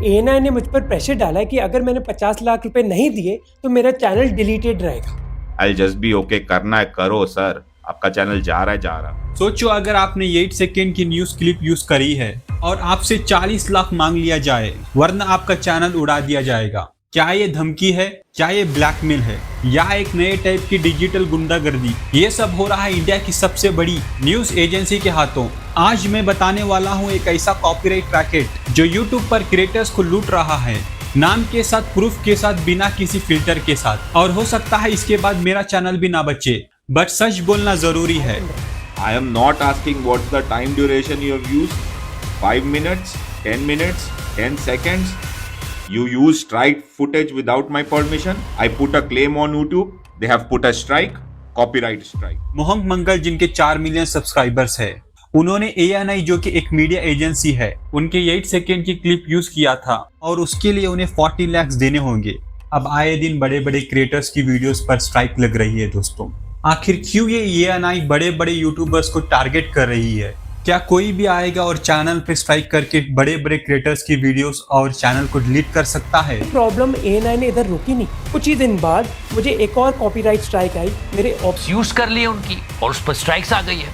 ANI ने मुझ पर प्रेशर डाला है कि अगर मैंने 50 लाख रुपए नहीं दिए तो मेरा चैनल डिलीटेड रहेगा। आई जस्ट बी ओके, करना है करो सर, आपका चैनल जा रहा है जा रहा। सोचो अगर आपने 8 सेकेंड की न्यूज क्लिप यूज करी है और आपसे 40 लाख मांग लिया जाए वरना आपका चैनल उड़ा दिया जाएगा। क्या ये धमकी है, क्या ये ब्लैकमेल है, या एक नए टाइप की डिजिटल गुंडागर्दी? ये सब हो रहा है इंडिया की सबसे बड़ी न्यूज एजेंसी के हाथों। आज मैं बताने वाला हूँ एक ऐसा कॉपीराइट रैकेट जो यूट्यूब पर क्रिएटर्स को लूट रहा है, नाम के साथ, प्रूफ के साथ, बिना किसी फिल्टर के साथ। और हो सकता है इसके बाद मेरा चैनल भी ना बचे, बट सच बोलना जरूरी है। I am not asking what's the time duration you have used. 5 minutes, 10 minutes, 10 seconds. You use strike footage without my permission. I put a claim on YouTube. They have put a strike. Copyright strike. Mohan मंगल जिनके 4 million subscribers है, उन्होंने ANI जो कि एक media agency है, उनके 8 second की clip use किया था और उसके लिए उन्हें 40 लाख देने होंगे। अब आए दिन बड़े बड़े क्रिएटर्स की वीडियोस पर स्ट्राइक लग रही है दोस्तों। आखिर क्यों ये एएनआई बड़े बड़े यूट्यूबर्स को टारगेट कर रही है? क्या कोई भी आएगा और चैनल पे स्ट्राइक करके बड़े बड़े क्रिएटर्स की वीडियोस और चैनल को डिलीट कर सकता है? प्रॉब्लम एएनआई ने इधर रुकी नहीं। कुछ ही दिन बाद मुझे एक और कॉपीराइट स्ट्राइक आई। मेरे ऑप्स यूज कर लिए उनकी और उस पर स्ट्राइक्स आ गई है।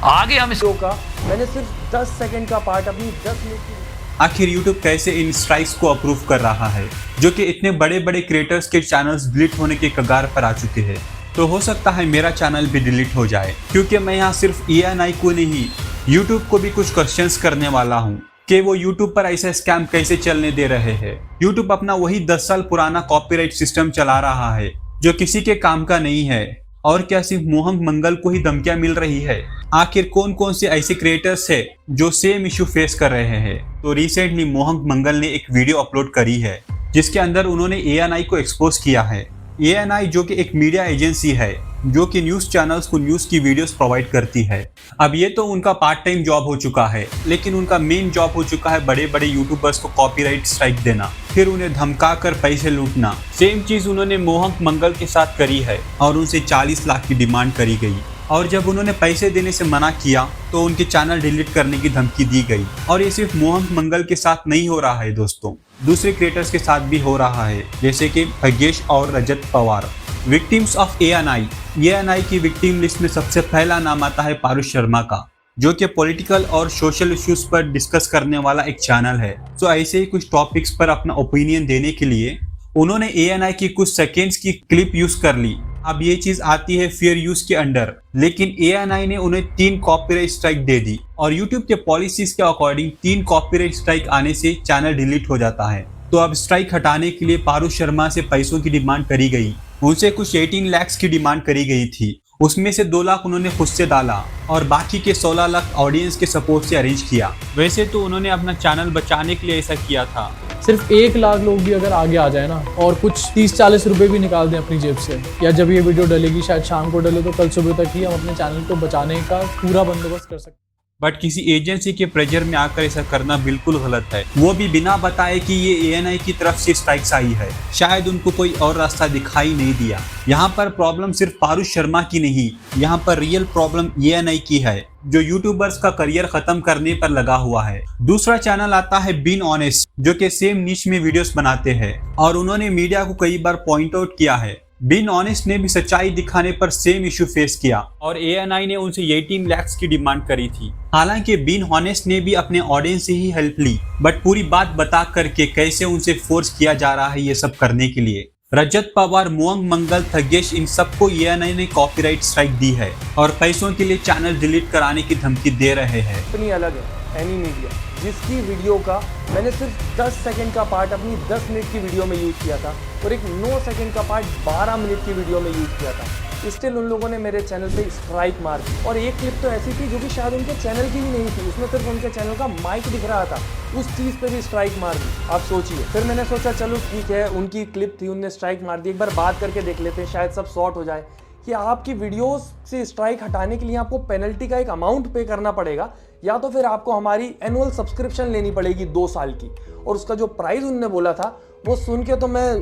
आगे हम इसको का मैंने सिर्फ 10 सेकंड का पार्ट अपनी 10 मिनट की। आखिर यूट्यूब कैसे इन स्ट्राइक्स को अप्रूव कर रहा है जो कि इतने बड़े बड़े क्रिएटर्स के चैनल्स डिलीट होने के कगार पर आ चुके हैं? तो हो सकता है मेरा चैनल भी डिलीट हो जाए, क्योंकि मैं यहाँ सिर्फ एएनआई को नहीं, यूट्यूब को भी कुछ क्वेश्चंस करने वाला हूँ कि वो यूट्यूब पर ऐसा स्कैम कैसे चलने दे रहे हैं। यूट्यूब अपना वही 10 साल पुराना कॉपीराइट सिस्टम चला रहा है जो किसी के काम का नहीं है। और क्या सिर्फ मोहन मंगल को ही धमकियां मिल रही है? आखिर कौन कौन से ऐसे क्रिएटर्स है जो सेम इशू फेस कर रहे हैं? तो रिसेंटली मोहन मंगल ने एक वीडियो अपलोड करी है जिसके अंदर उन्होंने एएनआई को एक्सपोज किया है। एएनआई जो कि एक मीडिया एजेंसी है जो कि न्यूज चैनल्स को न्यूज की वीडियोस प्रोवाइड करती है। अब ये तो उनका पार्ट टाइम जॉब हो चुका है, लेकिन उनका मेन जॉब हो चुका है बड़े बड़े यूट्यूबर्स को कॉपीराइट स्ट्राइक देना, फिर उन्हें धमका कर पैसे लूटना। सेम चीज उन्होंने मोहन मंगल के साथ करी है और उनसे 40 लाख की डिमांड करी गई। और जब उन्होंने पैसे देने से मना किया तो उनके चैनल डिलीट करने की धमकी दी गई। और ये सिर्फ मोहन मंगल के साथ नहीं हो रहा है दोस्तों, दूसरे क्रिएटर्स के साथ भी हो रहा है, जैसे कि भाग्येश और रजत पवार। विक्टिम्स ऑफ एएनआई की विक्टिम लिस्ट में सबसे पहला नाम आता है पारुष शर्मा का, जो कि पॉलिटिकल और सोशल इश्यूज पर डिस्कस करने वाला एक चैनल है। तो ऐसे ही कुछ टॉपिक्स पर अपना ओपिनियन देने के लिए उन्होंने एएनआई की कुछ सेकेंड्स की क्लिप यूज कर ली। अब ये चीज आती है फेयर यूज के अंडर, लेकिन एएनआई ने उन्हें 3 कॉपीराइट स्ट्राइक दे दी और यूट्यूब के पॉलिसीज के अकॉर्डिंग 3 कॉपीराइट स्ट्राइक आने से चैनल डिलीट हो जाता है। तो अब स्ट्राइक हटाने के लिए पारुष शर्मा से पैसों की डिमांड करी गई। उनसे कुछ 18 लाख की डिमांड करी गई थी, उसमें से 2 लाख उन्होंने खुद से डाला और बाकी के 16 लाख ऑडियंस के सपोर्ट से अरेंज किया। वैसे तो उन्होंने अपना चैनल बचाने के लिए ऐसा किया था। सिर्फ 1 लाख लोग भी अगर आगे आ जाए ना और कुछ 30-40 रुपए भी निकाल दें अपनी जेब से, या जब ये वीडियो डलेगी शायद शाम को डले, तो कल सुबह तक ही हम अपने चैनल को बचाने का पूरा बंदोबस्त कर सकते हैं। बट किसी एजेंसी के प्रेशर में आकर ऐसा करना बिल्कुल गलत है, वो भी बिना बताए कि ये एएनआई की तरफ से स्ट्राइक्स आई है। शायद उनको कोई और रास्ता दिखाई नहीं दिया। यहाँ पर प्रॉब्लम सिर्फ पारुष शर्मा की नहीं, यहाँ पर रियल प्रॉब्लम एएनआई की है जो यूट्यूबर्स का करियर खत्म करने पर लगा हुआ है। दूसरा चैनल आता है बीन ऑनेस्ट, जो कि सेम नीश में वीडियोस बनाते हैं और उन्होंने मीडिया को कई बार पॉइंट आउट किया है। बीन ऑनेस्ट ने भी सच्चाई दिखाने पर सेम इशू फेस किया और एएनआई ने उनसे 18 लाख की डिमांड करी थी। हालांकि बीन ऑनेस्ट ने भी अपने ऑडियंस से ही हेल्प ली, बट पूरी बात बता करके कैसे उनसे फोर्स किया जा रहा है ये सब करने के लिए। रजत पवार, मोहन मंगल, भाग्येश, इन सबको एएनआई ने कॉपीराइट स्ट्राइक दी है और पैसों के लिए चैनल डिलीट कराने की धमकी दे रहे हैं। कंपनी अलग है एनी मीडिया, जिसकी वीडियो का मैंने सिर्फ 10 सेकंड का पार्ट अपनी 10 मिनट की वीडियो में यूज किया था और एक 9 सेकंड का पार्ट 12 मिनट की वीडियो में यूज किया था। स्टिल उन लोगों ने मेरे चैनल पे स्ट्राइक मार दी। और एक क्लिप तो ऐसी थी जो कि शायद उनके चैनल की भी नहीं थी, उसमें सिर्फ उनके चैनल का माइक दिख रहा था, उस चीज़ पे भी स्ट्राइक मार दी। आप सोचिए। फिर मैंने सोचा चलो ठीक है, उनकी क्लिप थी, उनने स्ट्राइक मार दी, एक बार बात करके देख लेते हैं, शायद सब सॉर्ट हो जाए। कि आपकी वीडियोस से स्ट्राइक हटाने के लिए आपको पेनल्टी का एक अमाउंट पे करना पड़ेगा, या तो फिर आपको हमारी एनुअल सब्सक्रिप्शन लेनी पड़ेगी 2 साल की। और उसका जो प्राइस उनने बोला था वो सुन के तो मैं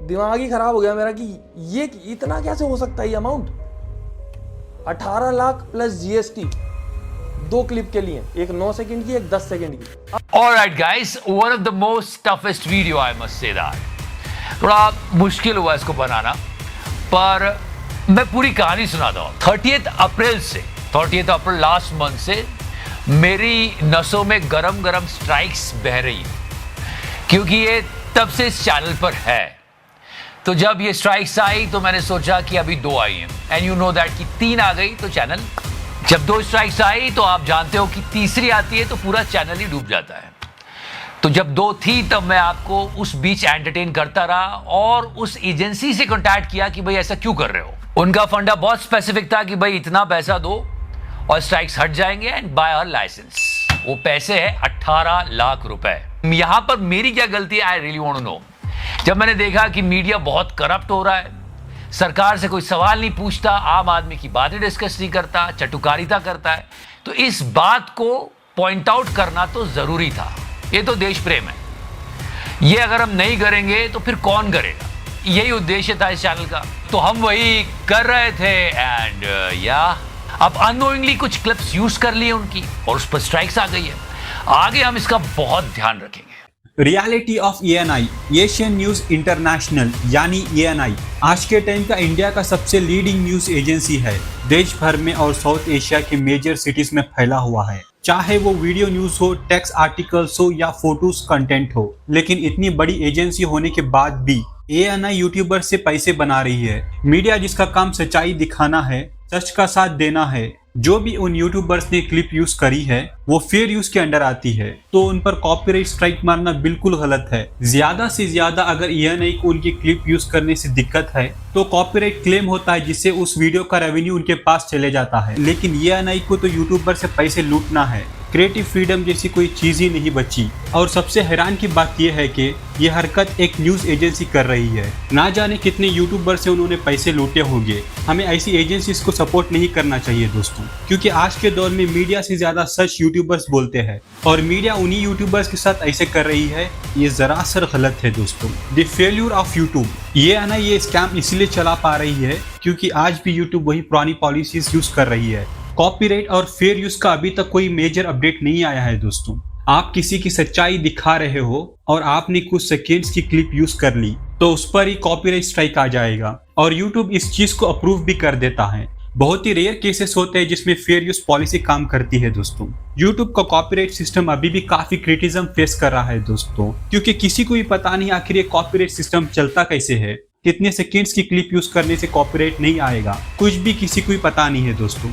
दिमाग ही खराब हो गया मेरा कि ये इतना कैसे हो सकता है ये amount. 18 lakh plus GST 2 clip के लिए, एक 9 सेकंड की, एक 10 सेकंड की। Alright guys, one of the most toughest video I must say that. थोड़ा मुश्किल हुआ इसको बनाना, पर मैं पूरी कहानी सुनाता हूँ। 30th अप्रैल लास्ट मंथ से मेरी नसों में गरम गरम स्ट्राइक्स बह रही है, क्योंकि ये तब से इस चैनल पर है। तो जब ये स्ट्राइक्स आई तो मैंने सोचा कि अभी 2 आई हैं, एंड यू नो दैट कि 3 आ गई तो चैनल, जब 2 स्ट्राइक्स आई तो आप जानते हो कि तीसरी आती है तो पूरा चैनल ही डूब जाता है। तो जब 2 थी तब मैं आपको उस बीच एंटरटेन करता रहा और उस एजेंसी से कॉन्टैक्ट किया कि भाई ऐसा क्यों कर रहे हो। उनका फंडा बहुत स्पेसिफिक था कि भाई इतना पैसा दो और स्ट्राइक्स हट जाएंगे एंड बाय आवर लाइसेंस। वो पैसे है 18 लाख रुपए। यहां पर मेरी क्या गलती है, I really want to know. जब मैंने देखा कि मीडिया बहुत करप्ट हो रहा है, सरकार से कोई सवाल नहीं पूछता, आम आदमी की बातें डिस्कस नहीं करता, चटुकारिता करता है, तो इस बात को पॉइंट आउट करना तो जरूरी था। ये तो देश प्रेम है, ये अगर हम नहीं करेंगे तो फिर कौन करेगा, यही उद्देश्य था इस चैनल का। तो हम वही कर रहे थे एंड अब अननोइंगली कुछ क्लिप्स यूज कर लिए उनकी और उस पर स्ट्राइक्स आ गई है। आगे हम इसका बहुत ध्यान रखेंगे। Reality of ANI, Asian news international यानी ANI आज के टाइम का इंडिया का सबसे लीडिंग न्यूज एजेंसी है। देश भर में और साउथ एशिया के मेजर सिटीज में फैला हुआ है, चाहे वो वीडियो न्यूज हो, टेक्स्ट आर्टिकल्स हो या फोटोज कंटेंट हो। लेकिन इतनी बड़ी एजेंसी होने के बाद भी ANI यूट्यूबर से पैसे बना रही है। मीडिया जिसका काम सच्चाई दिखाना है, सच का साथ देना है, जो भी उन यूट्यूबर्स ने क्लिप यूज करी है वो फेयर यूज के अंडर आती है, तो उन पर कॉपीराइट स्ट्राइक मारना बिल्कुल गलत है। ज्यादा से ज्यादा अगर ANI को उनकी क्लिप यूज करने से दिक्कत है तो कॉपीराइट क्लेम होता है, जिससे उस वीडियो का रेवेन्यू उनके पास चले जाता है। लेकिन ANI को तो यूट्यूबर से पैसे लूटना है, क्रिएटिव फ्रीडम जैसी कोई चीज ही नहीं बची। और सबसे हैरान की बात यह है कि ये हरकत एक न्यूज एजेंसी कर रही है। ना जाने कितने यूट्यूबर से उन्होंने पैसे लूटे होंगे। हमें ऐसी एजेंसीज को सपोर्ट नहीं करना चाहिए दोस्तों, क्योंकि आज के दौर में मीडिया से ज्यादा सच यूट्यूबर्स बोलते हैं और मीडिया उन्हीं यूट्यूबर्स के साथ ऐसे कर रही है। ये जरा सर गलत है दोस्तों। द फेल्यूर ऑफ यूट्यूब, ये स्कैम इसलिए चला पा रही है क्योंकि आज भी यूट्यूब वही पुरानी पॉलिसीज यूज कर रही है। कॉपीराइट और फेयर यूज का अभी तक कोई मेजर अपडेट नहीं आया है दोस्तों। आप किसी की सच्चाई दिखा रहे हो और आपने कुछ सेकेंड्स की क्लिप यूज कर ली तो उस पर ही कॉपीराइट स्ट्राइक आ जाएगा और यूट्यूब इस चीज को अप्रूव भी कर देता है। बहुत ही रेयर केसेस होते हैं जिसमें फेयर यूज पॉलिसी काम करती है दोस्तों। यूट्यूब का कॉपीराइट सिस्टम अभी भी काफी क्रिटिसिज्म फेस कर रहा है दोस्तों, क्योंकि किसी को भी पता नहीं आखिर ये कॉपीराइट सिस्टम चलता कैसे है। कितने सेकेंड्स की क्लिप यूज करने से कॉपीराइट नहीं आएगा, कुछ भी किसी को भी पता नहीं है दोस्तों।